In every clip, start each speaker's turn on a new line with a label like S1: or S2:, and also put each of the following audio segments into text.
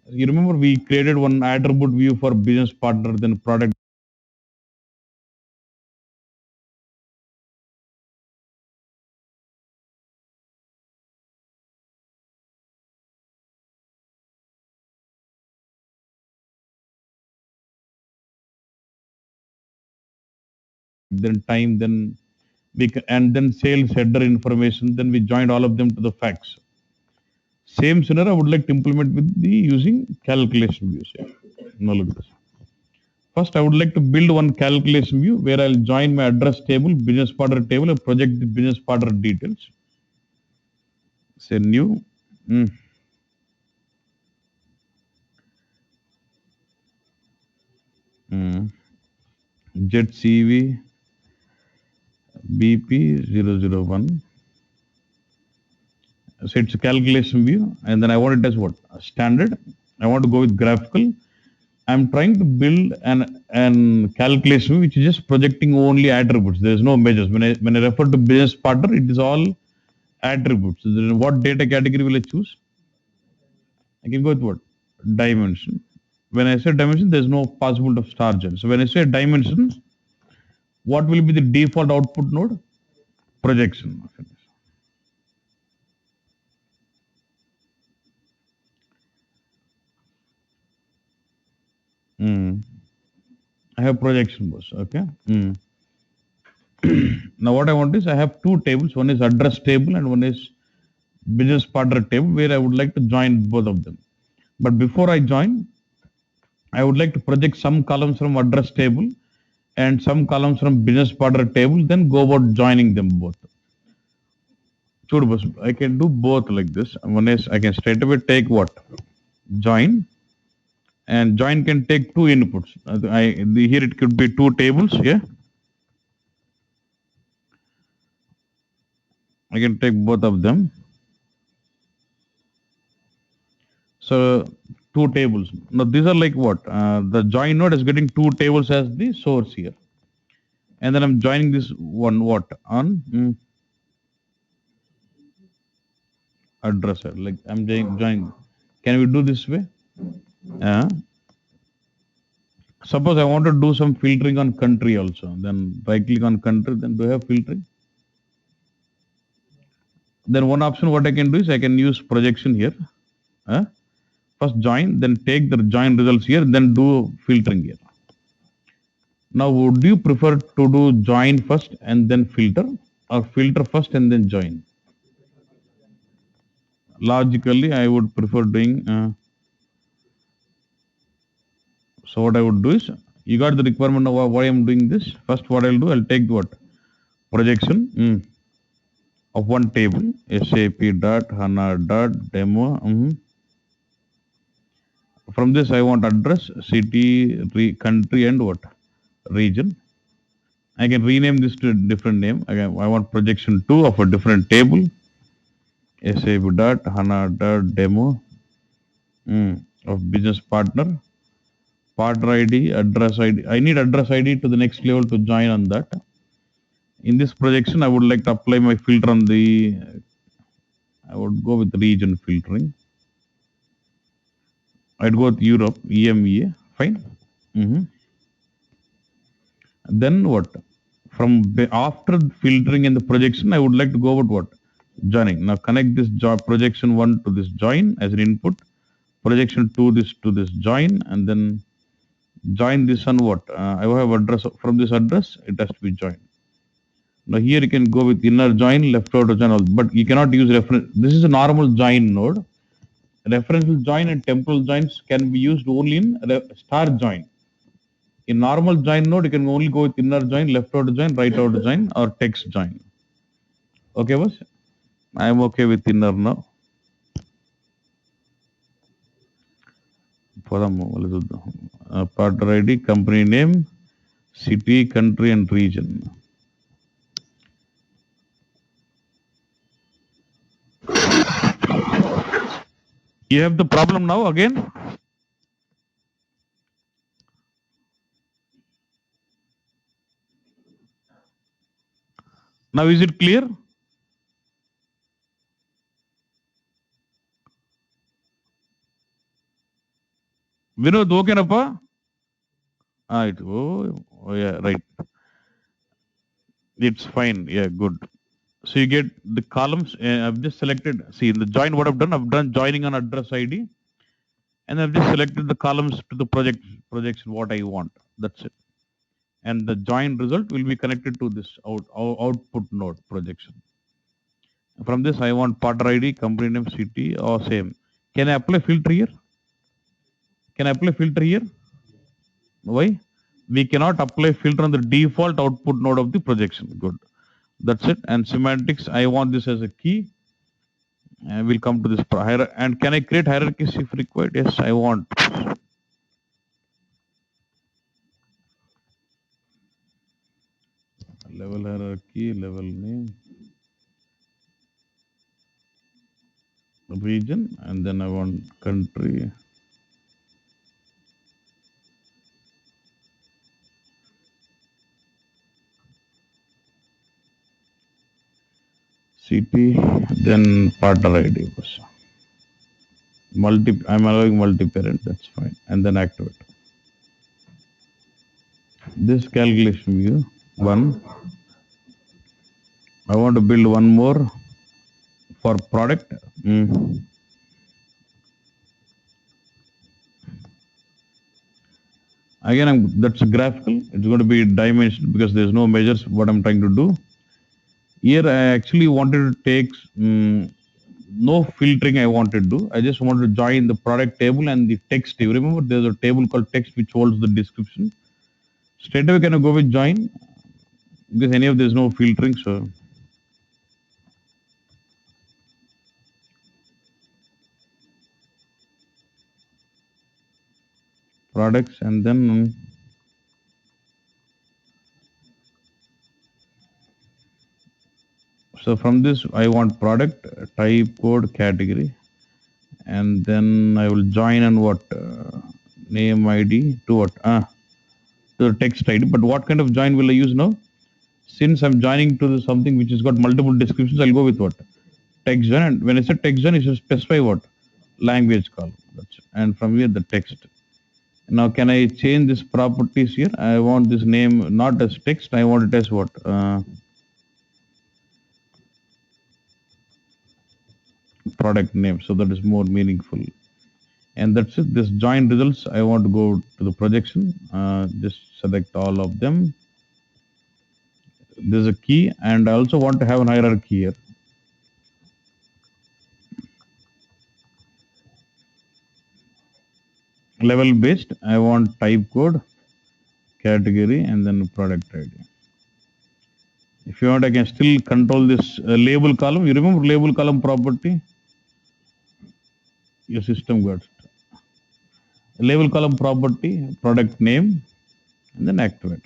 S1: You remember we created one attribute view for business partner, then product, then time, then and then sales header information. Then we joined all of them to the facts. Same scenario I would like to implement with the using calculation views. Here. Now look at this. First, I would like to build one calculation view where I'll join my address table, business partner table, and project the business partner details. Say new. Mm, mm, Jet CV BP001. So it's a calculation view, and then I want it as what? Standard. I want to go with graphical. I'm trying to build an calculation view which is just projecting only attributes. There is no measures. When I refer to business partner, it is all attributes. So then what data category will I choose? I can go with what? Dimension. When I say dimension, there's no possibility of star gen. So when I say dimension, what will be the default output node? Projection. Mm. I have projection boss. Okay. Mm. Now what I want is I have two tables. One is address table and one is business partner table where I would like to join both of them. But before I join, I would like to project some columns from address table and some columns from business partner table, then go about joining them both. Sure, boss. I can do both like this. One is I can straight away take what? Join. And join can take two inputs. Here it could be two tables. Yeah. I can take both of them. So two tables. Now these are like what? The join node is getting two tables as the source here. And then I'm joining this one what? On addresser. Like I'm joining. Can we do this way? Uh, Suppose I want to do some filtering on country also. Then right click on country. Then do I have filtering? Then one option what I can do is I can use projection here. First join, then take the join results here, then do filtering here. Now, would you prefer to do join first and then filter, or filter first and then join? Logically, I would prefer doing. So what I would do is, you got the requirement of why I'm doing this. First, what I'll do, I'll take what projection of one table, SAP dot HANA dot demo. From this, I want address, city, country, and what region. I can rename this to a different name. I want projection 2 of a different table. SAP dot HANA dot demo of business partner. Partner ID, address ID. I need address ID to the next level to join on that. In this projection, I would like to apply my filter on the, I would go with region filtering. I'd go with Europe, EMEA, fine. Then what? After filtering in the projection, I would like to go with what? Joining. Now connect this projection 1 to this join as an input, projection 2 this to this join, and then join this on what? I have address from this address, it has to be joined. Now here you can go with inner join, left outer join, but you cannot use reference. This is a normal join node. Referential join and temporal joins can be used only in star join. In normal join node, you can only go with inner join, left outer join, right outer join, or text join. Okay, boss? I am okay with inner now. Partner ID, company name, city, country, and region. You have the problem now again? Now is it clear? Vinod, okay, Napa? Oh, yeah, right. It's fine. Yeah, good. So you get the columns. I've just selected. See, in the join, what I've done joining on address ID, and I've just selected the columns to the projection what I want. That's it. And the join result will be connected to this output node projection. From this, I want partner ID, company name, city, or same. Can I apply filter here? Can I apply filter here? Why? We cannot apply filter on the default output node of the projection. Good. That's it. And semantics, I want this as a key. And we'll come to this. And can I create hierarchies if required? Yes, I want. Level hierarchy, level name, region, and then I want country. CP, then partner ID. I'm allowing multi-parent, that's fine. And then activate. This calculation view, one. I want to build one more for product. Again, that's graphical. It's going to be dimensional because there's no measures what I'm trying to do. Here, I actually wanted to take no filtering I wanted to do. I just wanted to join the product table and the text. You remember there's a table called text which holds the description. Straight away, can I go with join? Because any of there's no filtering. So products and then so from this I want product type code category and then I will join on what name ID to what to the text ID. But what kind of join will I use now? Since I'm joining to something which has got multiple descriptions, I'll go with what text join. And when I say text join, it should specify what language column. And from here the text. Now can I change this properties here? I want this name not as text. I want it as what? Product name. So that is more meaningful. And that's it. This join results. I want to go to the projection. Just select all of them. There's a key, and I also want to have an hierarchy here. Level based. I want type code, category, and then product ID. If you want, I can still control this label column. You remember label column property? Your system got it. Label column property, product name, and then activate.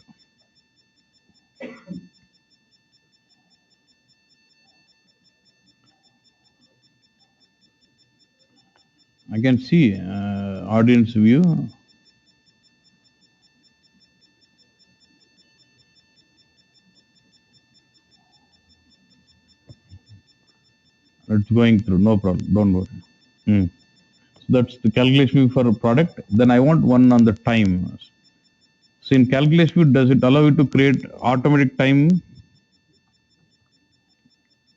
S1: I can see audience view. It's going through, no problem, don't worry. So that's the calculation view for a product. Then I want one on the time. So in calculation view, does it allow you to create automatic time?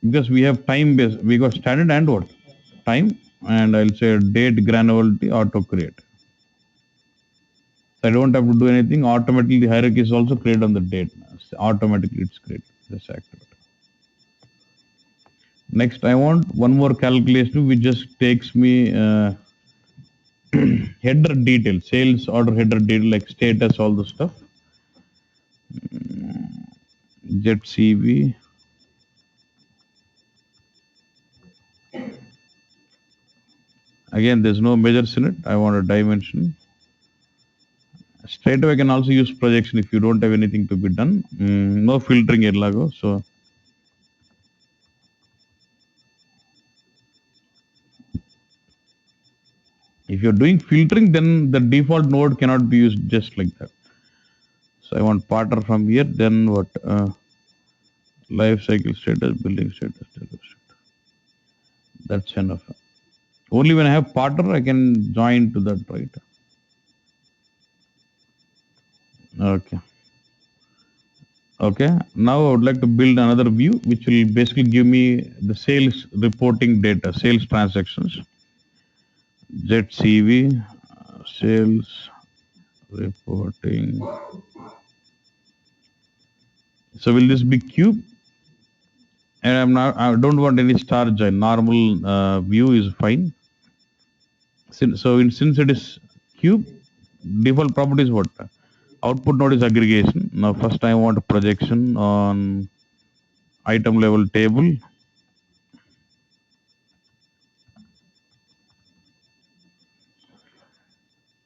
S1: Because we have time based, we got standard and what? Time, and I'll say date granularity auto create. So I don't have to do anything. Automatically the hierarchy is also created on the date. Automatically it's created. Just activate. Next, I want one more calculation which just takes me header detail, sales order header detail like status, all the stuff. Jet CV. Again, there's no measures in it. I want a dimension. Straight away, I can also use projection if you don't have anything to be done. No filtering here, Lago. So if you're doing filtering, then the default node cannot be used just like that. So I want partner from here. Then what? Life cycle status, building status, status. That's enough. Only when I have partner, I can join to that, right? Okay. Okay. Now I would like to build another view which will basically give me the sales reporting data, sales transactions, ZCV, sales reporting. So will this be cube? And I don't want any star join. Normal view is fine. Since it is cube, default property is what? Output node is aggregation. Now first I want a projection on item level table.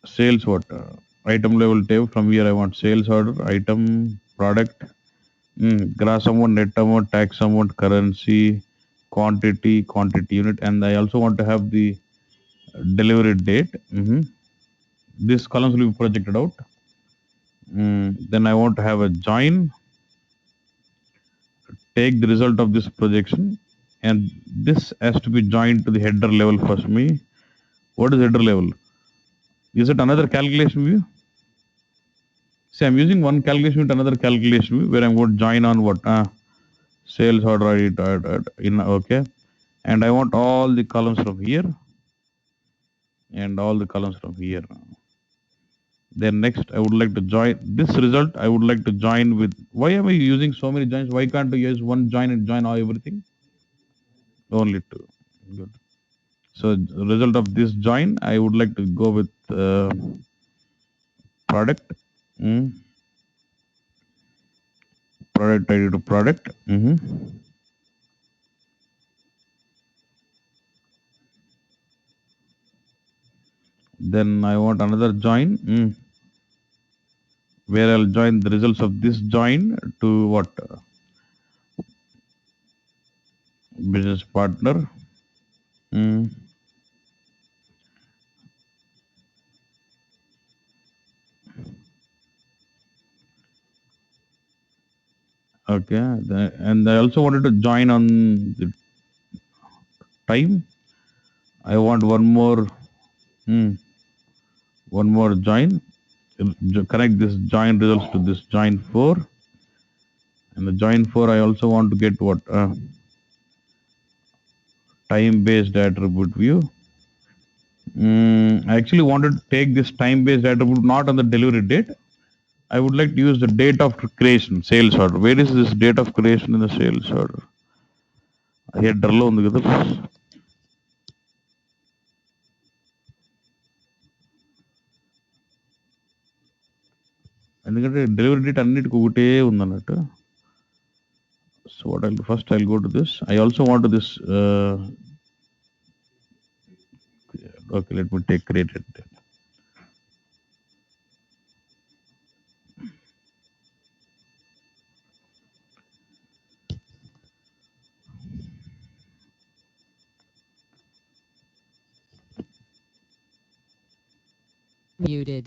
S1: Sales what? Item level table. From here I want sales order, item, product, gross amount, net amount, tax amount, currency, quantity unit, and I also want to have the delivery date. This columns will be projected out. Then I want to have a join, take the result of this projection, and this has to be joined to the header level for me. What is header level? Is it another calculation view? See, I'm using one calculation with another calculation view where I'm going to join on what? Sales order in okay. And I want all the columns from here and all the columns from here. Then next, I would like to join this result. I would like to join with. Why am I using so many joins? Why can't I use one join and join all everything? Only two. Good. So result of this join, I would like to go with product. Mm, product ID to product. Then I want another join where I'll join the results of this join to what? Business partner. Mm, okay. And I also wanted to join on the time. I want mm, one more join. Connect this join results to this join 4. And the join 4, I also want to get what? Time-based attribute view. I actually wanted to take this time-based attribute not on the delivery date. I would like to use the date of creation, sales order. Where is this date of creation in the sales order? హెడర్లో ఉంది కదా. ఎందుకంటే delivery date అన్నిటికి ఒకటే ఉందన్నట్టు. So what I'll do first, I'll go to this. I also want to this. Okay, let me take created.
S2: Muted.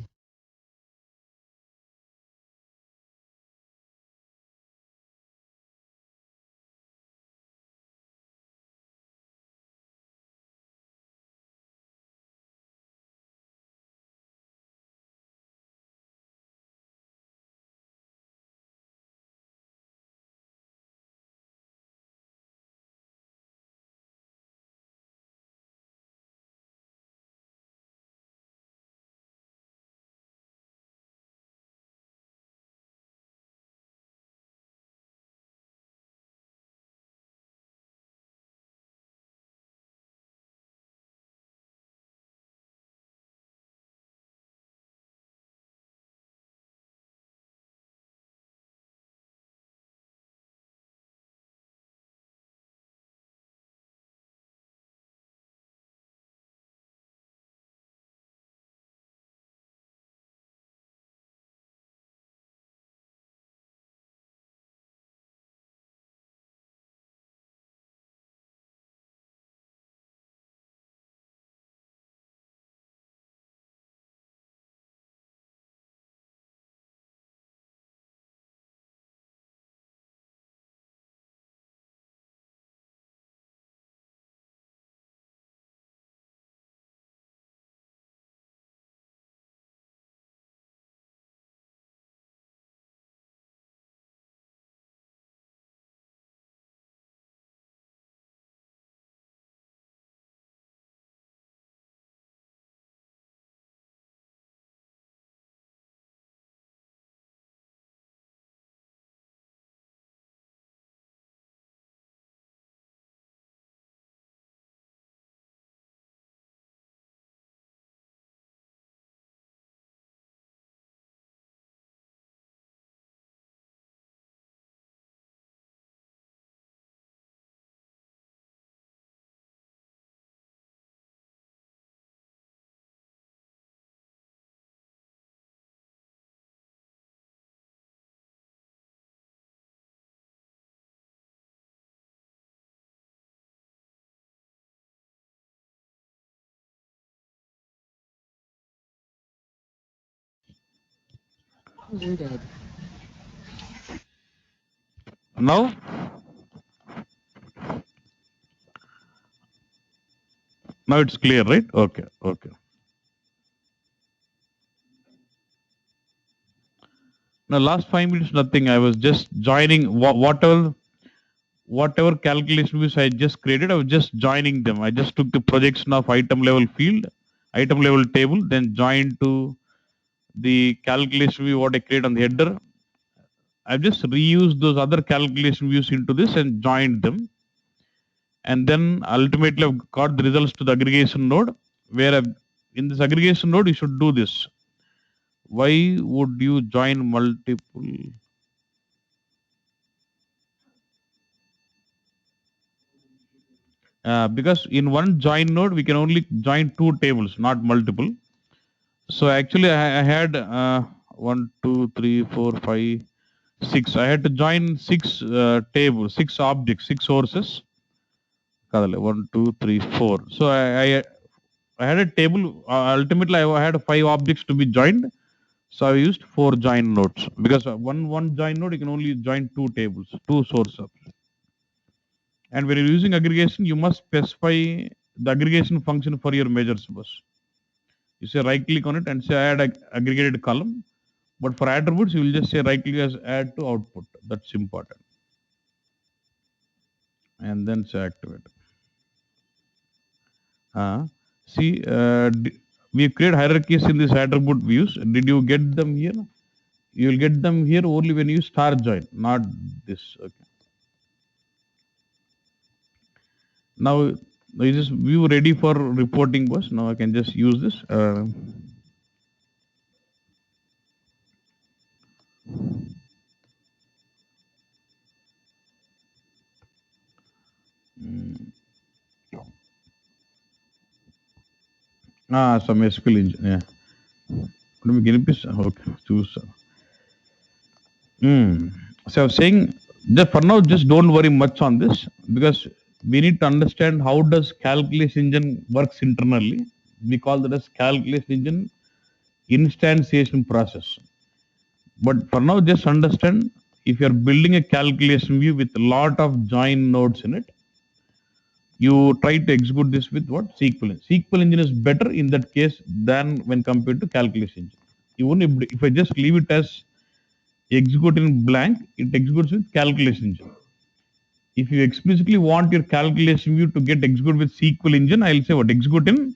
S2: Muted.
S1: Now, now it's clear, right? Okay, okay. Now, last 5 minutes, nothing. I was just joining whatever calculation views I just created. I was just joining them. I just took the projection of item level field, item level table, then joined to the calculation view what I create on the header. I've just reused those other calculation views into this and joined them. And then ultimately I've got the results to the aggregation node where in this aggregation node, you should do this. Why would you join multiple? Because in one join node, we can only join two tables, not multiple. So actually I had 1, 2, 3, 4, 5, 6. I had to join six tables, six objects, six sources. Kadale, 1, 2, 3, 4. So I had a table. Ultimately, I had 5 objects to be joined. So I used 4 join nodes because one join node you can only join two tables, two sources. And when you're using aggregation, you must specify the aggregation function for your measures bus. You say right click on it and say add aggregated column. But for attributes, you will just say right click as add to output. That's important. And then say activate. See, we create hierarchies in this attribute views. Did you get them here? You will get them here only when you star join, not this. Okay. Now is this view ready for reporting boss? Now I can just use this. Some SQL engine. Yeah. Let me get this. Okay. Choose. So I was saying that for now, just don't worry much on this because we need to understand how does calculation engine works internally. We call that as calculation engine instantiation process. But for now, just understand if you're building a calculation view with a lot of join nodes in it, you try to execute this with what? SQL engine. SQL engine is better in that case than when compared to calculation engine. Even if I just leave it as execute in blank, it executes with calculation engine. If you explicitly want your calculation view to get executed with SQL engine, I'll say what? Execute in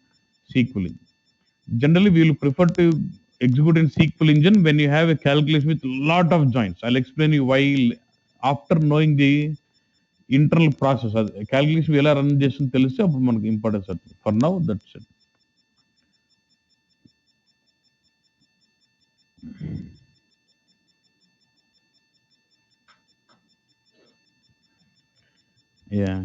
S1: SQL engine. Generally, we will prefer to execute in SQL engine when you have a calculation with lot of joins. I'll explain you why after knowing the internal process. Calculation ఎలా run చేస్తుందో తెలిస్తే అప్పుడు మనకు importance అవుతుంది. For now, that's it. Yeah.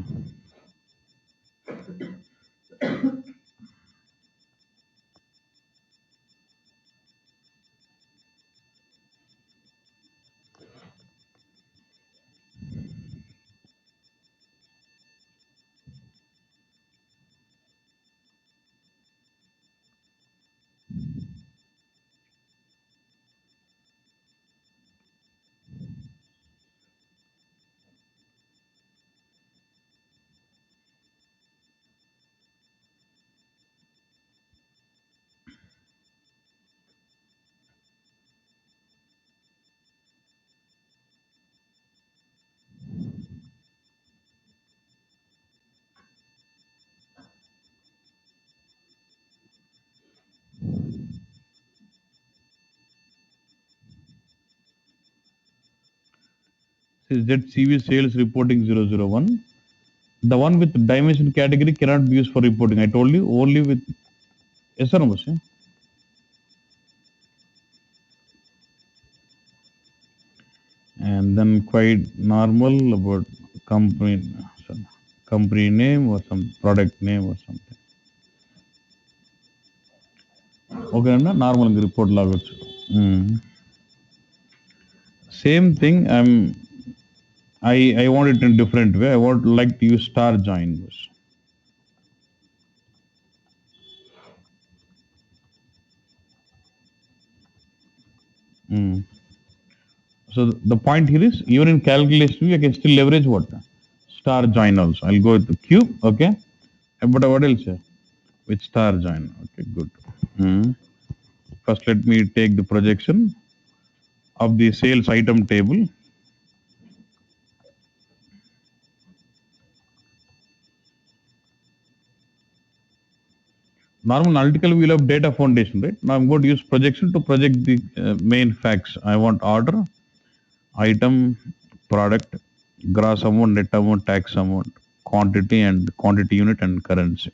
S1: Says ZCV sales reporting 001. The one with dimension category cannot be used for reporting. I told you only with yes or no, boss, yeah? And then quite normal about company, sorry, company name or some product name or something. Okay, na normal report లాగొచ్చు. Same thing. I want it in different way. I want like to use star join. So the point here is even in calculation view, I can still leverage what? Star join also. I'll go with the cube, okay? But what else? With star join. Okay, good. Hmm. First, let me take the projection of the sales item table. Normal analytical wheel of data foundation, right? Now I'm going to use projection to project the main facts. I want order, item, product, gross amount, net amount, tax amount, quantity and quantity unit and currency.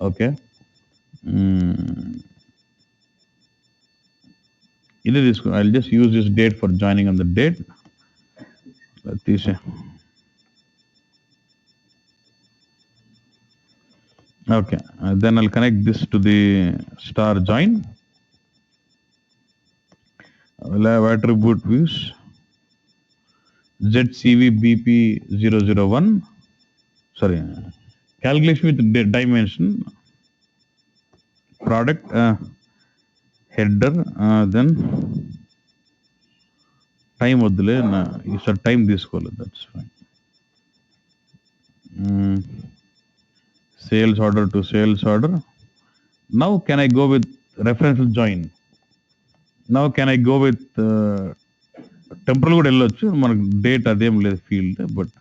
S1: Okay. Mm. Either this, I'll just use this date for joining on the date. This, okay. Then I'll connect this to the star join. We'll have attribute views. ZCV BP001. Sorry. Calculation with dimension. Product header. Then time వద్దులే ఈసారి time తీసుకోలేదు that's fine sales order to sales order. Now can I go with referential join? Now can I go with temporal కూడా వెళ్ళొచ్చు మనకు date అదేం లేదు field but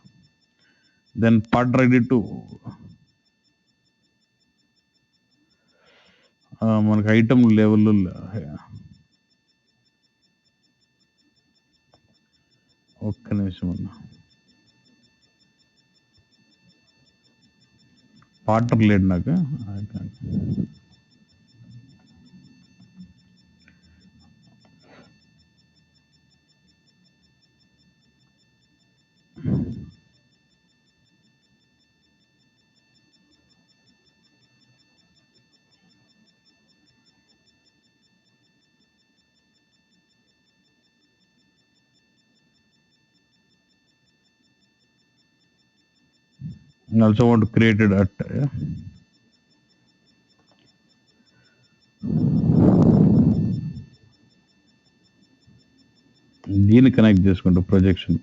S1: then part ready to మనకు item level ఒక్క నిమిషం అన్న పార్టర్ లేడు నాకు I also want to create it at దీన్ని కనెక్ట్ చేసుకుంటా projection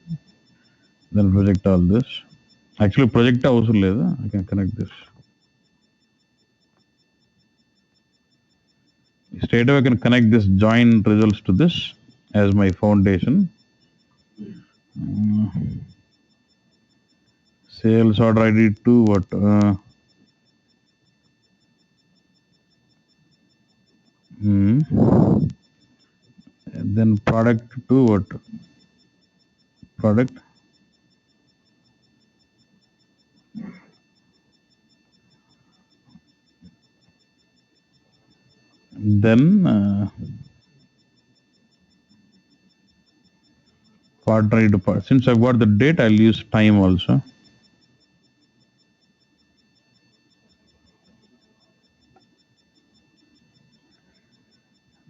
S1: then project all this actually project అవసరం లేదు I can connect this straight away I can connect this join results to this as my foundation. Sales order ID to what? Then product to what? Product. Then part right to part. Since I've got the date, I'll use time also.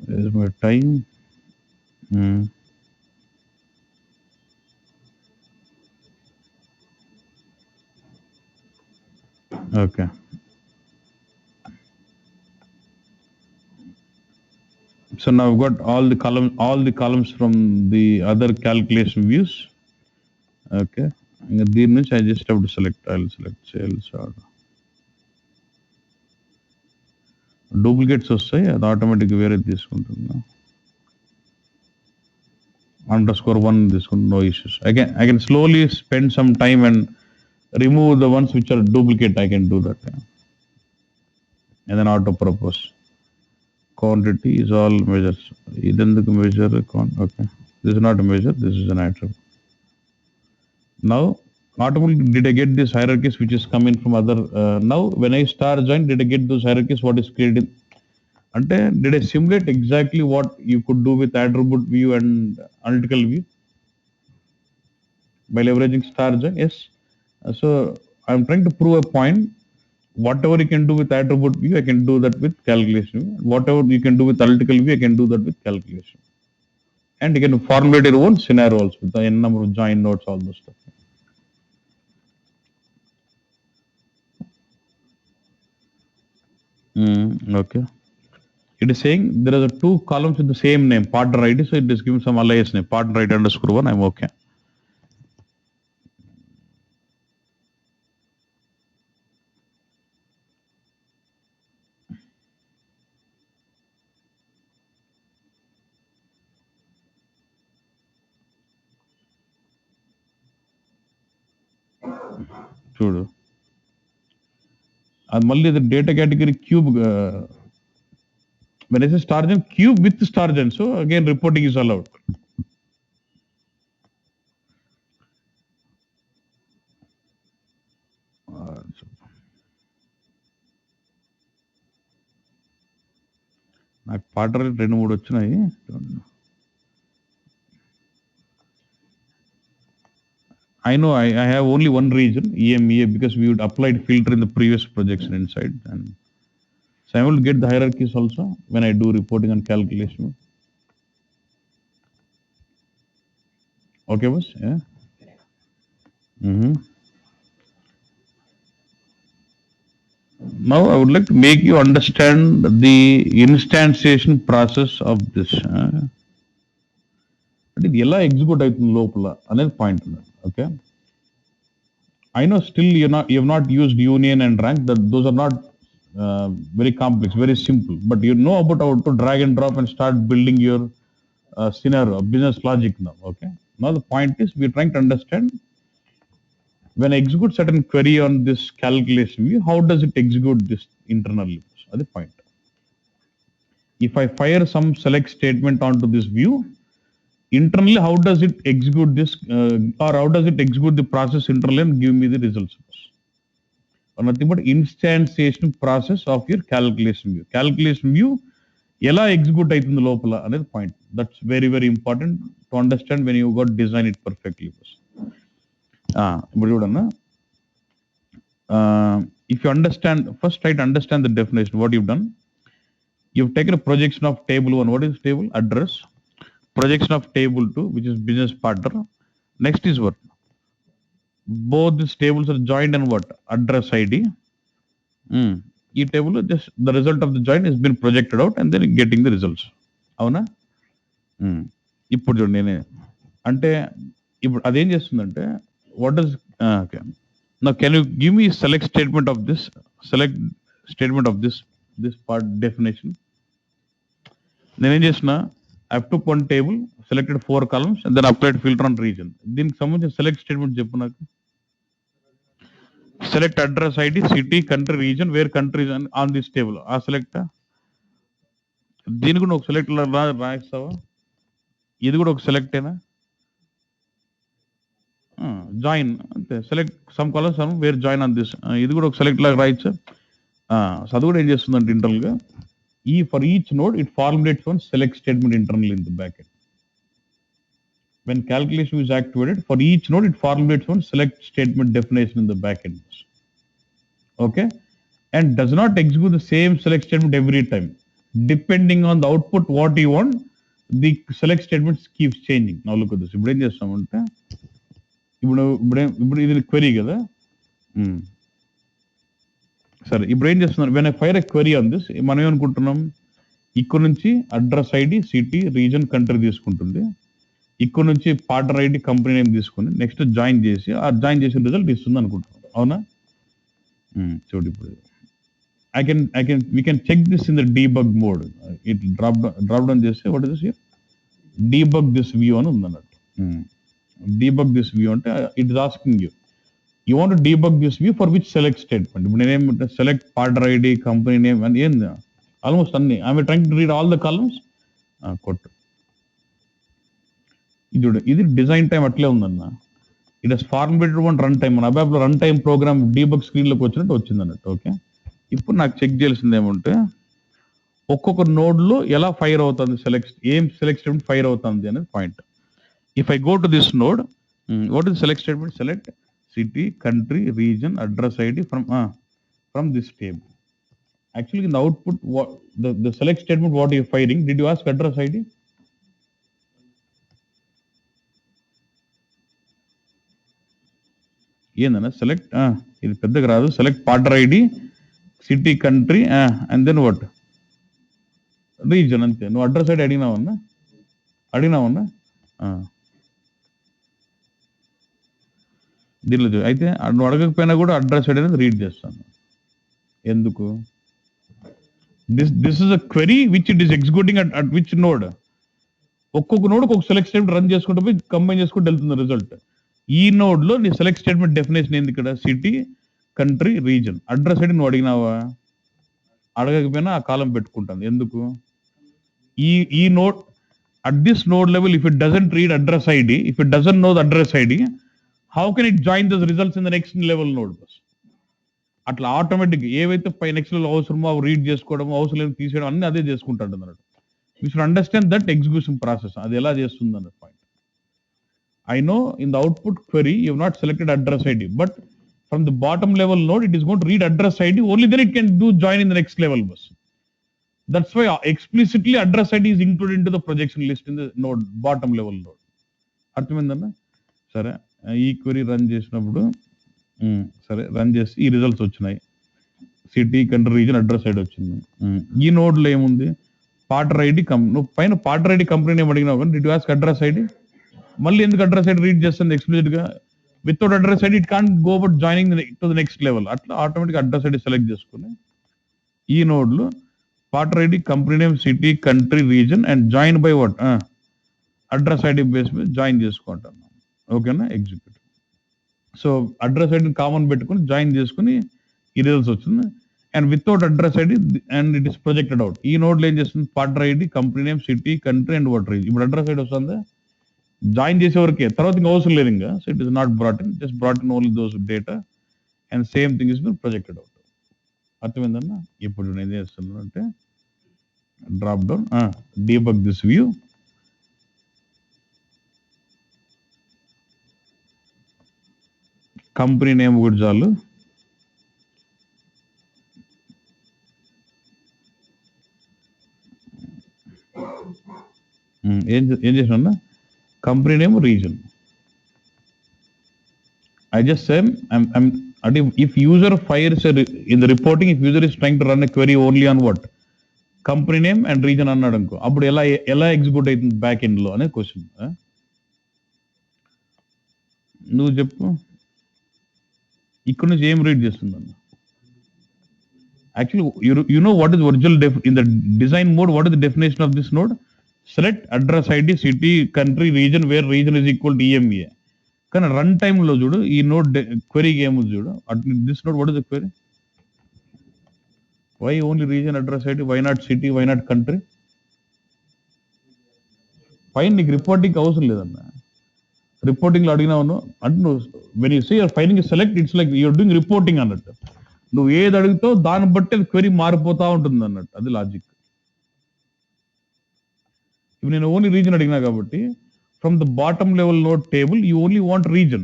S1: There's my time. Okay. So now I've got all the columns from the other calculation views. Okay. I just have to select. I'll select sales order. Duplicates వస్తాయి అది ఆటోమేటిక్గా వేరే తీసుకుంటున్నా _1 తీసుకుంటున్నా no issues. I can slowly spend some time and remove the ones which are duplicate. I can do that. And then auto propose. Quantity is all measures. Then the measure okay. This is not a measure, this is an attribute. Now automatically did I get these hierarchies which is coming from other now when I star join, did I get those hierarchies what is created? Ante did I simulate exactly what you could do with attribute view and analytical view by leveraging star join? Yes. So I'm trying to prove a point. Whatever you can do with attribute view, I can do that with calculation view. Whatever you can do with analytical view, I can do that with calculation. And you can formulate your own scenario also with the n number of join nodes, all those stuff. Okay. It is saying there are two columns with the same name, partner ID, so it is giving some alias name, partner ID underscore one. I'm okay. చూడు అది మళ్ళీ the data category cube. When I say Stargen, cube with Stargen, so again reporting is allowed. నాకు పాటలు 2-3 వచ్చినాయి. I know I have only one region, EMEA, because we would applied filter in the previous projection inside, and so I will get the hierarchies also when I do reporting and calculation. Okay, boss? Yeah. Now I would like to make you understand the instantiation process of this. అంటే ఇది ఎలా execute అవుతుంది లోపల అనేది point. Okay, I know still you have not used union and rank. That those are not very complex, very simple. But you know about how to drag and drop and start building your scenario, business logic now. Okay. Now the point is we're trying to understand when I execute certain query on this calculation view, how does it execute this internally? That's the point. If I fire some select statement onto this view, internally, how does it execute this, or how does it execute the process internally and give me the results? Or nothing but instantiation process of your calculation view. Calculation view, ఎలా execute అవుతుంది లోపల అనేది point. That's very very important to understand when you got design it perfectly. ఇప్పుడు చూడన్నా, if you understand, first try to understand the definition, what you've done. You've taken a projection of table 1. What is table? Address. Projection of table 2, which is business partner. Next is what? Both these tables are joined and what? Address ID. ఈ table just the result of the join is been projected out and then getting the results. అవునా? ఇప్పుడు చూడండి, నేనే అంటే ఇప్పుడు అదేం చేస్తుందంటే what does okay now can you give me select statement of this, select statement of this part definition. నేనేం చేసిన, I took one table, selected 4 columns and then applied filter on region. దీనికి సంబంధించిన సెలెక్ట్ స్టేట్మెంట్ చెప్పు నాకు. Select address ID, city, country, region, where country is on this table. ఆ select, దీని కూడా ఒక సెలెక్ట్ రాయిస్తావా? ఇది కూడా ఒక సెలెక్టేనా? జాయిన్ అంతే, select some columns where join on this, ఇది కూడా ఒక సెలెక్ట్ లాగా రాయొచ్చు. అది కూడా ఏం చేస్తుందంటే ఇంటర్నల్ గా for each node it formulates one select statement internal in the back end. When calculation is activated, for each node it formulates one select statement definition in the backend. Okay, and does not execute the same select statement every time. Depending on the output what you want, the select statements keeps changing. Now look at this. ఇప్పుడు ఏం చేస్తామంటే, ఇప్పుడు ఇది query కదా. సరే, ఇప్పుడు ఏం చేస్తున్నారు, when I fire a query on this, మనం ఏమనుకుంటున్నాం, ఇక్కడ నుంచి address ID, city, reason, country తీసుకుంటుంది. ఇక్కడ నుంచి పార్ట్నర్ ఐడి, కంపెనీ నేమ్ తీసుకుని నెక్స్ట్ జాయిన్ చేసి ఆ జాయిన్ చేసిన రిజల్ట్ ఇస్తుంది అనుకుంటున్నాం. అవునా? చూడు ఇప్పుడు we can check this in the debug mode. It drop down చేస్తే what is this here? Debug this view అని ఉంది అన్నట్టు. Debug this view అంటే it is asking you want to debug this view for which select statement. ఇప్పుడు నేనేమంటే select partner ID, company name and ఏంది almost అన్ని. I am trying to read all the columns. కొట్టు. ఇది design time అట్లే ఉందన్న. It has formulated one run time. మన అబాబ్లో run time programme debug స్క్రీన్లోకి వచ్చినట్టు వచ్చింది అన్నట్టు. ఓకే, ఇప్పుడు నాకు చెక్ చేయాల్సింది ఏమంటే ఒక్కొక్క నోడ్లో ఎలా ఫైర్ అవుతుంది, సెలెక్ట్ స్టేట్మెంట్ ఫైర్ అవుతుంది అనేది point. If I go to this node, what is select statement? Select city, country, region, address ID from this table. Actually in the output the select statement what you firing, did you ask address ID? ఏందన్నా select, ఇది పెద్దగా రాదు. Select partner ID, city, country and then what? Region అంతే. నువ్వు address ID అడిగినావన్నా దీనిలో అయితే నువ్వు అడగకపోయినా కూడా అడ్రస్ ఐడి అనేది రీడ్ చేస్తాను. ఎందుకు? This is a query which it is executing at which node. ఒక్కొక్క నోడ్ ఒక సెలెక్ట్ స్టేట్మెంట్ రన్ చేసుకుంటూ పోయి కంబైన్ చేసుకుంటూ వెళ్తుంది రిజల్ట్. ఈ నోడ్ లో నీ సెలెక్ట్ స్టేట్మెంట్ డెఫినేషన్ ఏంది ఇక్కడ? City, country, region. Address ID నువ్వు అడిగినావా? అడగకపోయినా ఆ కాలం పెట్టుకుంటాను. ఎందుకు? ఈ node at this node level, if it doesn't read address ID, if it doesn't know the address ID, how can it join those results in the next level node? అట్లా automatic ఏవైతే పై next level అవసరమో అవి read చేసుకోవడం, అవసరం తీసేయడం అన్ని అదే చేసుకుంటాడు అన్నట్టు. You should understand that execution process, అది ఎలా చేస్తుంది అన్న point. I know in the output query you have not selected address ID, but from the bottom level node it is going to read address ID, only then it can do join in the next level bus. That's why explicitly address ID is included into the projection list in the node, bottom level node. అర్థమైందన్నా? సరే, ఈ query run చేసినప్పుడు సరే run చేసి ఈ results వచ్చినాయి. City, country, region, address ID వచ్చింది. ఈ నోడ్లో ఏముంది? పార్టర్ ఐడి నువ్వు పైన పార్టర్ ఐడి కంపెనీ ఏం అడిగినావు కానీ did you ask address ID? మళ్ళీ ఎందుకు అడ్రస్ ఐడి రీడ్ చేస్తుంది ఎక్స్ప్లిసిట్ గా? Without address ID it can't go about joining to the next level. అట్లా ఆటోమేటిక్ అడ్రస్ ఐడి సెలెక్ట్ చేసుకుని ఈ నోడ్లో partner ID, company name, city, country, region and join by what? Address ID base మీద join చేసుకుంటాను. ఓకేనా? Execute. So address ఐడిని common పెట్టుకుని join చేసుకుని ఈ రిజల్ట్స్ వచ్చింది. And without address ID and it is projected out. ఈ నోడ్లో ఏం చేస్తుంది? Partner ID, company name, city, country and what region. ఇప్పుడు అడ్రస్ ఐడి వస్తుంది జాయిన్ చేసే వరకే, తర్వాత ఇంకా అవసరం లేదు ఇంకా. So it is not brought in, just brought in only those data and same thing is been projected out. అర్థమైందన్నా? ఇప్పుడు నేను ఏం చేస్తున్నాను అంటే drop down, debug this view, company name కూడా చాలు. ఏం చేసినా? Company name, region. I just said, if user fires in the reporting, if user is trying to run a query only on what? Company name and reason అన్నాడు అనుకో, అప్పుడు ఎలా execute అవుతుంది back end లో అనే క్వశ్చన్. నువ్వు చెప్పు, ఇక్కడ నుంచి ఏం రీడ్ చేస్తుందన్న? Actually you know what is original in the design mode, what is the definition of this node? Select address ID, city, country, region, where region is equal to EMEA. కానీ run time లో చూడు ఈ node క్వెరీకి ఏముంది చూడు. This node what is the query? Why only region, address ID, why not city, why not country? పైన నీకు reporting అవసరం లేదన్న. రిపోర్టింగ్ లో అడిగినావు అంటే నువ్వు when you say your filing select, its like you're doing reporting అన్నట్టు. నువ్వు ఏది అడుగుతావు దాన్ని బట్టి అది క్వెరీ మారిపోతా ఉంటుంది అన్నట్టు. అది లాజిక్. ఇప్పుడు నేను ఓన్లీ రీజన్ అడిగినా కాబట్టి from the bottom level node table you only want region,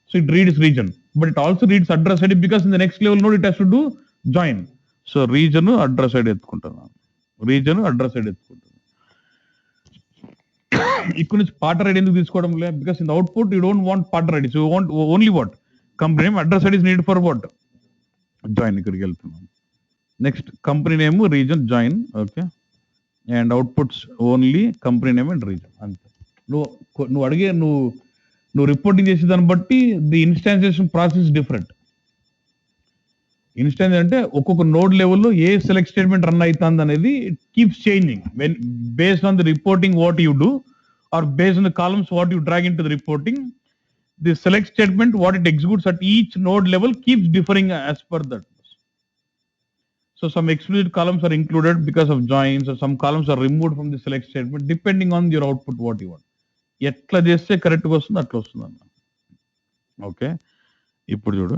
S1: so it reads region, but it also reads address ID because in the next level node it has to do join. So region address ID ఎత్తుకుంటున్నాను, region address ID ఎత్తుకుంటున్నాను. ఇక్కడ నుంచి partner ID ఎందుకు తీసుకోవడం లేదు? Because in the output you don't want partner ID, so you want only what? Company name, address ID is need for what? Join. ఇక్కడికి వెళ్తున్నాను. Next company name, region, join. Okay, and outputs only company name and region. అంతే. నువ్వు అడిగే నువ్వు reporting చేసే దాన్ని బట్టి the instantiation process different. Instance అంటే ఒక్కొక్క నోడ్ లెవెల్లో ఏ సెలెక్ట్ స్టేట్మెంట్ రన్ అవుతుంది అనేది it keeps changing when based on the reporting what you do or based on the columns what you drag in to the reporting. The select statement what it executes at each node level keeps differing as per that. So some explicit columns are included because of joins, or some columns are removed from the select statement depending on your output what you want. ఎట్లా చేస్తే కరెక్ట్గా వస్తుంది అట్లా వస్తుంది అన్న. Okay, ఇప్పుడు చూడు,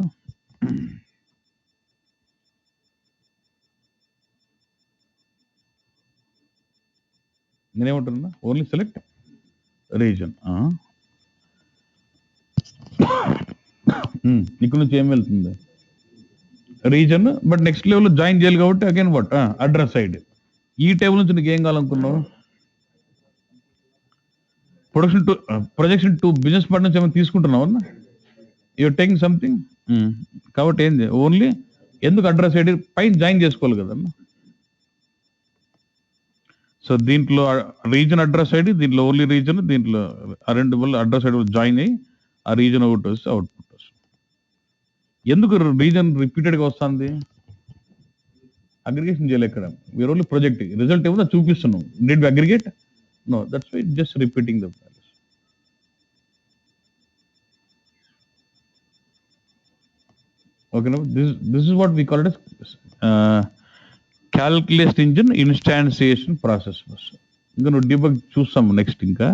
S1: నేనేమంటున్నా? Only select region. ఇక్కడ నుంచి ఏం వెళ్తుంది? రీజన్, బట్ నెక్స్ట్ లెవెల్లో జాయిన్ చేయాలి కాబట్టి అగైన్ వాట్? Address ID. ఈ టేబుల్ నుంచి నీకు ఏం కావాలనుకున్నావు? ప్రొజెక్షన్ టు బిజినెస్ పార్ట్నర్స్ ఏమైనా తీసుకుంటున్నావు అన్న? You're taking something. కాబట్టి ఏంది? ఓన్లీ ఎందుకు అడ్రస్ ఐడి పైన జాయిన్ చేసుకోవాలి కదన్న. సో దీంట్లో రీజన్ అడ్రస్ ఐడి, దీంట్లో ఓన్లీ రీజన్, దీంట్లో రెండు అడ్రస్ ఐడి జాయిన్ అయ్యి ఆ రీజన్ ఒకటి వస్తే అవుట్పుట్ వస్తుంది. ఎందుకు రీజన్ రిపీటెడ్గా వస్తుంది? అగ్రిగేషన్ చేయాలి ఎక్కడ, వేరే ఓన్లీ ప్రొజెక్ట్ రిజల్ట్ ఏమో చూపిస్తున్నాం. Did we aggregate? No, that's why just repeating the values. ఓకేనా? This is what we call it calculation engine instantiation process. ఇంకా నువ్వు డీబగ్ చూస్తాము నెక్స్ట్. ఇంకా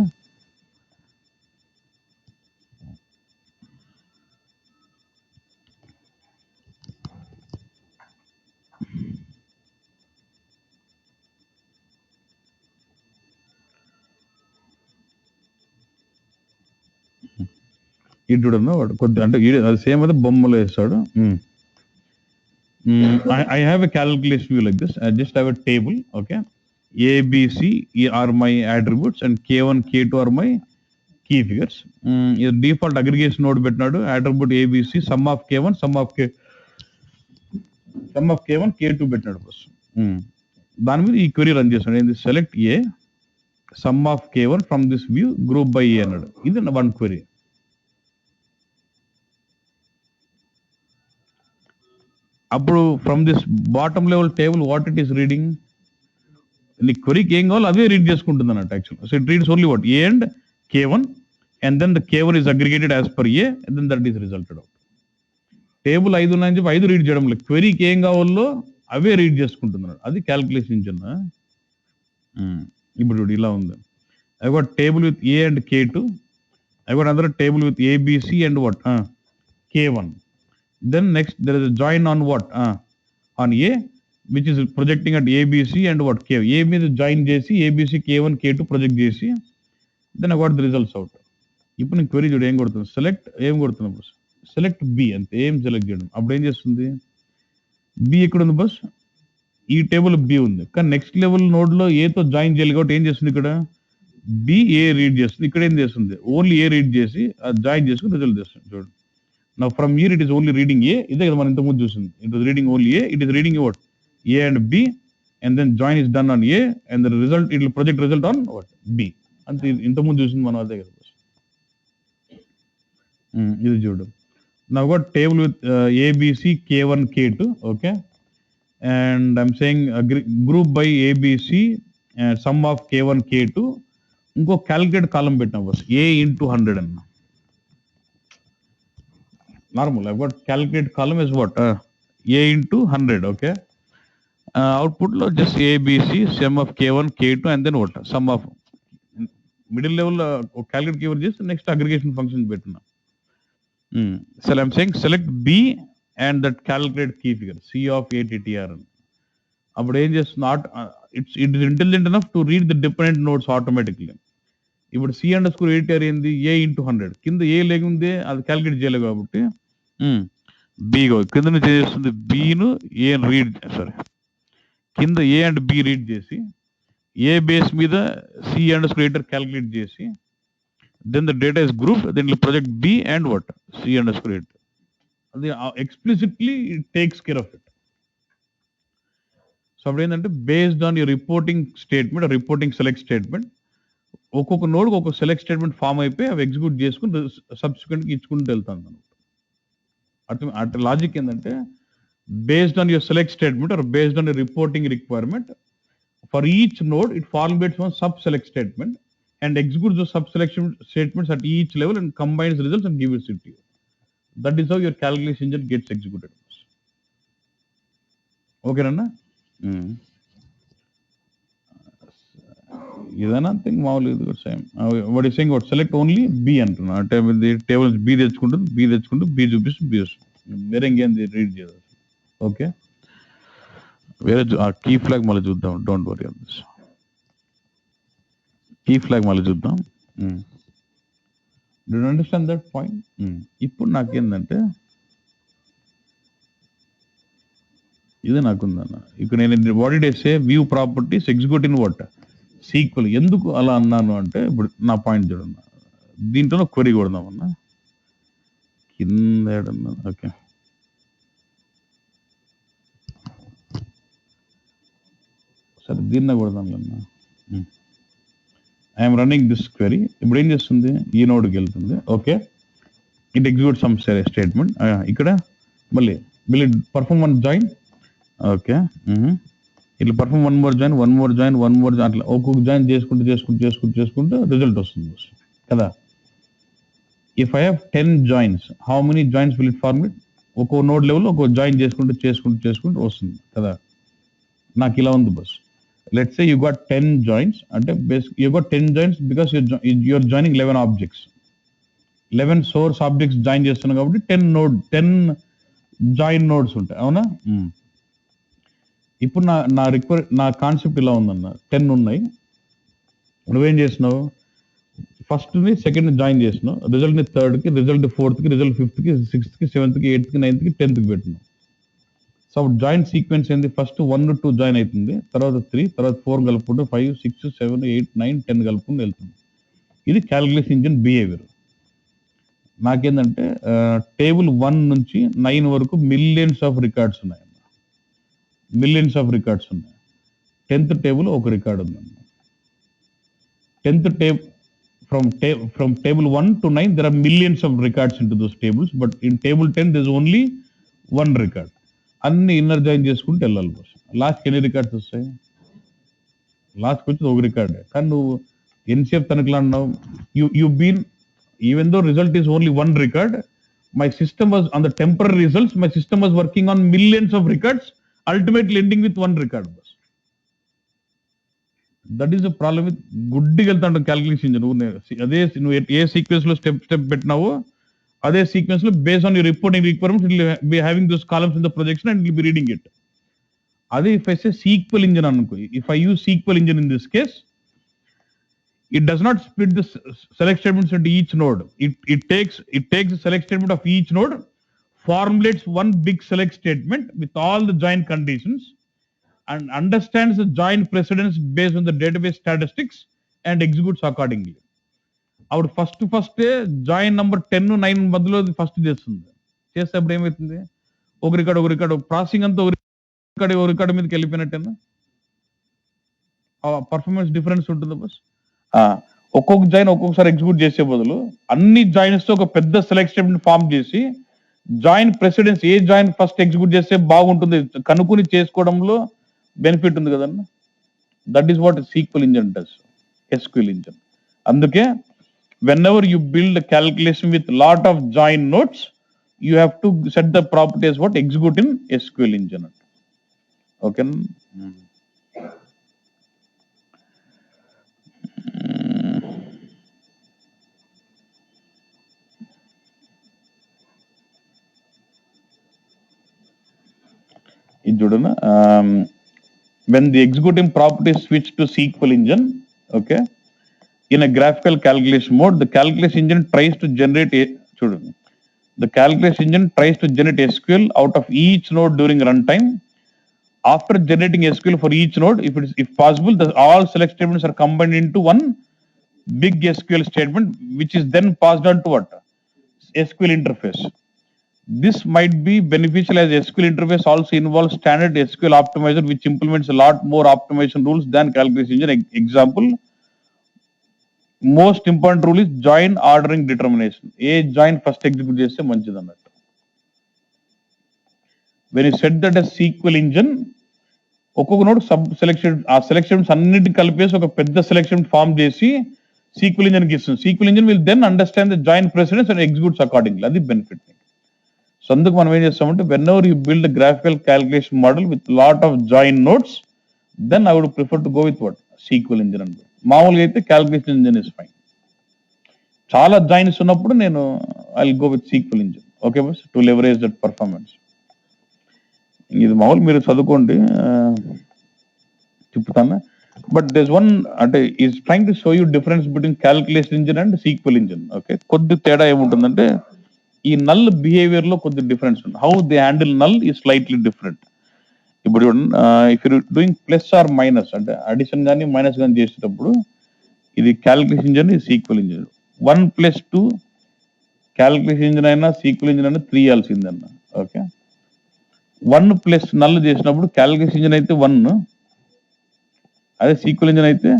S1: ఇటు వాడు కొద్ది అంటే అది సేమ్ అయితే బొమ్మలు వేస్తాడు. I have a calculation view like this. I just have a table, okay? A, B, C are my attributes and K1, K2 are my key figures. Default aggregation node పెట్టినాడు, attribute A, B, C, sum of K1, sum of K1, K2 పెట్టినాడు first. దాని మీద ఈ query run చేస్తాడు. ఏంది? Select A sum of K1 from this view group by A అన్నాడు. ఇది one query. అప్పుడు from this bottom level table what it is reading, నీ క్వెరీకి ఏం కావాలో అదే రీడ్ చేసుకుంటుంది అన్నట్టు actual. So it reads only what A and K1 and then the K1 is aggregated as per A and then that is resulted out. Table 5 ఉన్నాయని చెప్పి 5 read చేయడం లేదు, క్వెరీకి ఏం కావాలో అవే రీడ్ చేసుకుంటున్నాడు. అది క్యాల్కులేషన్ ఇంజిన్. ఇప్పుడు ఇలా ఉంది. I got table with a and K2, I got another table with ABC and what K1. Then next there is a join on what on A, which is projecting at ABC and what K. A మీద join చేసి ABC K1 K2 project చేసి then I got the results out. ఇప్పుడు నేను query చూడు ఏం కొడుతుంది, select ఏం కొడుతున్నా, సెలెక్ట్ బి అంతే. ఏం సెలెక్ట్ చేయడం, అప్పుడు ఏం చేస్తుంది, బి ఎక్కడ ఉంది బస్, ఈ టేబుల్ బి ఉంది. కానీ నెక్స్ట్ లెవెల్ నోడ్ లో ఏతో జాయిన్ చేయాలి కాబట్టి ఏం చేస్తుంది, ఇక్కడ బి ఏ రీడ్ చేస్తుంది. ఇక్కడ ఏం చేస్తుంది, ఓన్లీ ఏ రీడ్ చేసి జాయిన్ చేసుకుని రిజల్ట్ చేస్తుంది. చూడండి, now from here it is only reading A. ఇదే కదా మనం ఇంతకుముందు చూసింది. It is reading only A. It is reading what A and B and then join is done on A and the result it will project result on what B. అంతే, ఇంతకుముందు చూసింది మనం అదే కదా. ఇది చూడు, now got table with ABC K1 K2, okay, and I'm saying group by ABC and sum of K1 K2. ఇంకో calculate కాలం పెట్టినా బస్ A into 100 అన్న. Normal, I've got calculate column is what A into 100, okay. Output lo just A, B, C, sum of K1 K2 and then what sum of middle level calculate keyword just next aggregation function పెట్టినా. So I'm saying select B and that calculate key figure C of ATTR. అప్పుడు ఏం చేస్తుంది, it is intelligent enough to read the dependent nodes automatically. ఇప్పుడు C underscore ATTR ఏంది, A into 100 కింద ఏ లేకుంది అది calculate చేయలేదు కాబట్టి బి కింద నుంచి చేస్తుంది, బిను ఏ రీడ్ కింద ఏ అండ్ బి రీడ్ చేసి ఏ బేస్ మీద సి అండర్స్కోర్ ATTR క్యాలిక్యులేట్ చేసి then the data is group, దీంట్లో project B and what C underscore ATTR. అది explicitly it takes care of it. So అప్పుడు ఏంటంటే based on your reporting statement, reporting select statement, ఒక్కొక్క నోడ్కి ఒక్కొక్క select statement form అయిపోయి అవి ఎగ్జిక్యూట్ చేసుకుని సబ్సిక్వెంట్గా ఇచ్చుకుంటూ వెళ్తాను. అటు లాజిక్ ఏంటంటే based on your select statement or based on your reporting requirement for each node it formats one sub select statement and executes the sub selection statements at each level and combines results and gives it to you. That is how your calculation engine gets executed. ఓకేనన్నా? ఇదైనా thing మామూలు ఇది కూడా same. What is saying what select only B అంటున్నా, అంటే table B తెచ్చుకుంటుంది, B చూపిస్తుంది, B వస్తుంది, వేరే ఇంకేం రీడ్ చేయదు. ఓకే, వేరే ఆ కీ ఫ్లాగ్ మళ్ళీ చూద్దాం. Don't worry on this key flag మళ్ళీ చూద్దాం. Do you understand that point? ఇప్పుడు నాకేందంటే ఇది నాకుందన్న, ఇక్కడ నేను what did I say view properties execute in what SQL. ఎందుకు అలా అన్నాను అంటే ఇప్పుడు నా పాయింట్ చూడన్న, దీంట్లో క్వెరీ కొడదామన్నా కింద. ఓకే, సరే దీన్ని కొడదాం అన్న. I'm running this query. ఇప్పుడు ఏం చేస్తుంది, ఈ నోడ్కి వెళ్తుంది. Okay, it execute some statement. ఇక్కడ మళ్ళీ will it perform one join. Okay, ఇట్లా perform one more join, one more join, one more join, అట్లా ఒక్కొక్క జాయిన్ చేసుకుంటూ రిజల్ట్ వస్తుంది కదా. If I have 10 joins, how many joins will it form it? ఒక్కో node level ఒక్కో join చేసుకుంటూ వస్తుంది కదా. నాకు ఇలా ఉంది బస్. Let's say you got 10 joins, అంటే you got 10 joins because you're joining 11 objects. 11 source objects join చేస్తున్నాం కాబట్టి 10 జాయిన్ నోడ్స్ ఉంటాయి, అవునా. ఇప్పుడు నా కాన్సెప్ట్ ఇలా ఉందన్న, 10 ఉన్నాయి. నువ్వేం చేసినావు, ఫస్ట్ని సెకండ్ జాయిన్ చేసినావు, రిజల్ట్ని థర్డ్కి, రిజల్ట్ ఫోర్త్కి, రిజల్ట్ ఫిఫ్త్కి, సిక్స్త్కి, సెవెంత్కి, ఎయిత్కి, నైన్త్కి, 10కి పెట్టినావు. సో జాయిన్ సీక్వెన్స్ ఏంది, ఫస్ట్ 1 to 2 జాయిన్ అవుతుంది, తర్వాత 3, తర్వాత 4 కలుపుకుంటూ 5, 6, 7, 8, 9, 10 కలుపుకుంటూ వెళ్తుంది. ఇది క్యాలిక్యులేషన్ ఇంజిన్ బిహేవియర్. నాకేంటంటే టేబుల్ 1 నుంచి 9 వరకు మిలియన్స్ ఆఫ్ రికార్డ్స్ ఉన్నాయి. 10th టేబుల్ ఒక రికార్డ్ ఉందన్న. 10th table from table 1 to 9 there are millions of records into those tables, but in table 10 there's only one record. అన్ని ఇన్నర్ జాయిన్ చేసుకుంటూ వెళ్ళాలి bus. లాస్ట్కి ఎన్ని రికార్డ్స్ వస్తాయి? లాస్ట్కి వచ్చి ఒక రికార్డే. కానీ నువ్వు ఎన్సేపు తనకులా అన్నావు, you been even though result is only one record, my system was on the temporary results, my system was working on millions of records, ultimately ending with one record బస్. That is the problem with గుడ్డిగా వెళ్తాంటాం calculation. నువ్వు ఏ sequence లో step పెట్టినావో అదే sequence లో based on your reporting requirements it will be having those columns in the projection and will be reading it. అదే if I say sequel engine అనుకో, if I use sequel engine in this case, it does not split the select statements into each node. It takes the select statement of each node, formulates one big select statement with all the join conditions, and understands the join precedence based on the database statistics and executes accordingly. Our first join number 10 9 మధ్యలో first చేస్తే అప్పుడు ఏమవుతుంది, ఒక record processing అంతా ఒక record మీదకి వెళ్ళిపోయినట్టేనా, performance difference ఉంటుంది bus. ఒక్కొక్క జాయిన్ ఒక్కొక్కసారి ఎగ్జిక్యూట్ చేసే బదులు అన్ని జాయిన్స్ తో ఒక పెద్ద సెలెక్ట్ స్టేట్మెంట్ ఫామ్ చేసి జాయిన్ ప్రెసిడెన్స్ ఏ జాయిన్ ఫస్ట్ ఎగ్జిక్యూట్ చేస్తే బాగుంటుంది కనుక్కుని చేసుకోవడంలో బెనిఫిట్ ఉంది కదన్న. That is what sequel engine does, SQL engine. అందుకే whenever you build a calculation with lot of join nodes, you have to set the property as what execute in SQL engine. Okay. When the executing property switch to SQL engine, okay, in a graphical calculation mode, the calculation engine tries to generate SQL out of each node during runtime. After generating SQL for each node, if possible, all select statements are combined into one big SQL statement, which is then passed on to what? SQL interface. This might be beneficial as SQL interface also involves standard SQL optimizer, which implements a lot more optimization rules than calculation engine. Example, most important rule is join ordering determination. A join first execute చేస్తే మంచిది అన్నట్టు. When you set that as SQL engine, ఒక్కొక్క node sub selection ఆ selections అన్నిటిని కలిపేసి ఒక పెద్ద selection form చేసి SQL engine కి ఇస్తుంది. SQL engine will then understand the join precedence and executes accordingly. అది బెనిఫిట్. సో అందుకు మనం ఏం చేస్తామంటే whenever you build a graphical calculation model with lot of join nodes, then I would prefer to go with what? SQL engine అంటారు. మామూలుగా అయితే calculation engine is fine. చాలా joins ఉన్నప్పుడు నేను I will go with SQL engine. Okay bus, to leverage that performance. ఇది మామూలు మీరు చదువుకోండి, చెప్తాను. బట్ దేస్ వన్ అంటే is trying to show you difference between calculation engine and SQL engine. Okay, కొద్ది తేడా ఏముంటుందంటే ఈ నల్ బిహేవియర్ లో కొద్ది డిఫరెన్స్ ఉంది. హౌ దే హ్యాండిల్ నల్ ఈ స్లైట్లీ డిఫరెంట్. ఇప్పుడు if you doing plus or minus అంటే అడిషన్ కానీ మైనస్ కానీ చేసేటప్పుడు ఇది క్యాలిక్యులేషన్ ఇంజిన్, ఇది SQL ఇంజిన్. 1+2 క్యాలిక్యులేషన్ ఇంజిన్ అయినా SQL ఇంజిన్ అయినా 3 ఇవ్వాల్సిందన్న. ఓకే, 1 ప్లస్ నల్ చేసినప్పుడు క్యాలిక్యులేషన్ ఇంజిన్ అయితే 1, అదే SQL ఇంజిన్ అయితే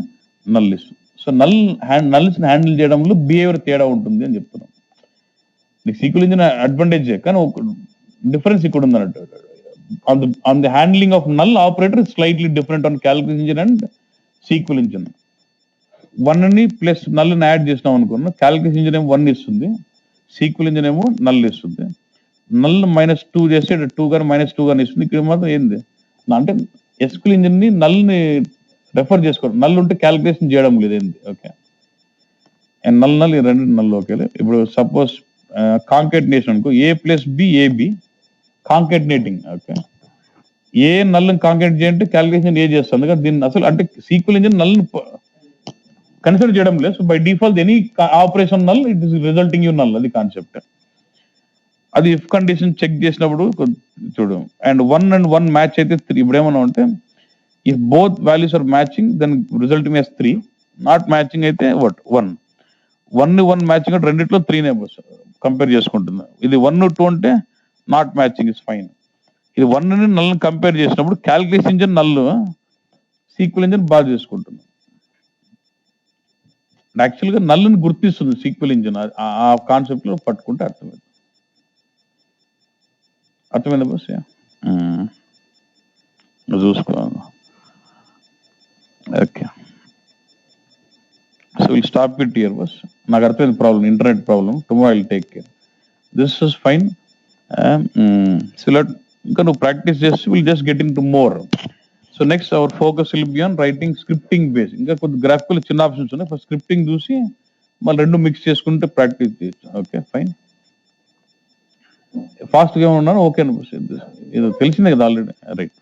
S1: నల్ ఇస్తుంది. సో నల్స్ హ్యాండిల్ చేయడంలో బిహేవియర్ తేడా ఉంటుంది అని చెప్తున్నాం. నీకు సీక్వెల్ ఇంజిన్ అడ్వాంటేజ్ కానీ ఒక డిఫరెన్స్ ఇక్కడ ఉంది అన్నట్టు. On the handling of null operator slightly different on calculus engine and sequel engine. 1 ని ప్లస్ నల్ని యాడ్ చేసినాం అనుకున్నా, క్యాలిక్యులస్ ఇంజిన్ ఏమో 1 ఇస్తుంది, సీక్వెల్ ఇంజిన్ ఏమో నల్ ఇస్తుంది. నల్ -2 చేస్తే 2 కానీ -2 కానీ ఇస్తుంది. ఇక్కడ మాత్రం ఏంది అంటే ఎస్క్యూఎల్ ఇంజిన్ ని నల్ని రెఫర్ చేసుకోవడం, నల్ ఉంటే క్యాలిక్యులేషన్ చేయడం లేదు ఏంది. ఓకే, అండ్ నల్ ఈ రెండు నల్. ఓకే, ఇప్పుడు సపోజ్ కాంకేటినేషన్ అనుకో, A + B AB concatenating. Okay, A నల్ని కాంకేట్ చేయంటే క్యాలిక్యులేషన్ ఏ చేస్తుంది కదా. దీన్ని అసలు అంటే సీక్వెల్ ఇంజిన్ నల్ని కన్సిడర్ చేయడం లేదు. So by default any operation null it is resulting you null, అది కాన్సెప్ట్. అది ఇఫ్ కండిషన్ చెక్ చేసినప్పుడు చూడు, అండ్ 1 and 1 మ్యాచ్ అయితే 3. ఇప్పుడు ఏమన్నా ఉంటే if both values are matching then resulting is 3, not matching అయితే వాట్ 1. 1 మ్యాచింగ్ అంటే రెండిట్లో 3 నెంబర్స్ కంపేర్ చేసుకుంటుంది. ఇది 1 2 అంటే నాట్ మ్యాచింగ్ ఇస్ ఫైన్. ఇది 1 ని నల్ కంపేర్ చేసినప్పుడు calculation engine null, sequel engine బాగా చేసుకుంటుంది. యాక్చువల్గా నల్ని గుర్తిస్తుంది సీక్వెల్ ఇంజిన్. ఆ కాన్సెప్ట్ లో పట్టుకుంటే అర్థమైందా బస్? చూసుకో. Okay, so will stop it here bus. నాకు అర్థమైంది problem, internet problem. Tomorrow I will take care. This is fine. So ఇంకా నువ్వు ప్రాక్టీస్ చేసి will just get in to more. So next our focus will be on writing scripting base. ఇంకా కొద్ది graphical చిన్న options ఉన్నాయి. First scripting చూసి మళ్ళీ రెండు మిక్స్ చేసుకుంటే ప్రాక్టీస్ చేయొచ్చు. Okay fine. ఫాస్ట్గా ఉన్నాను. ఓకే, ఇది తెలిసిందే కదా ఆల్రెడీ. రైట్.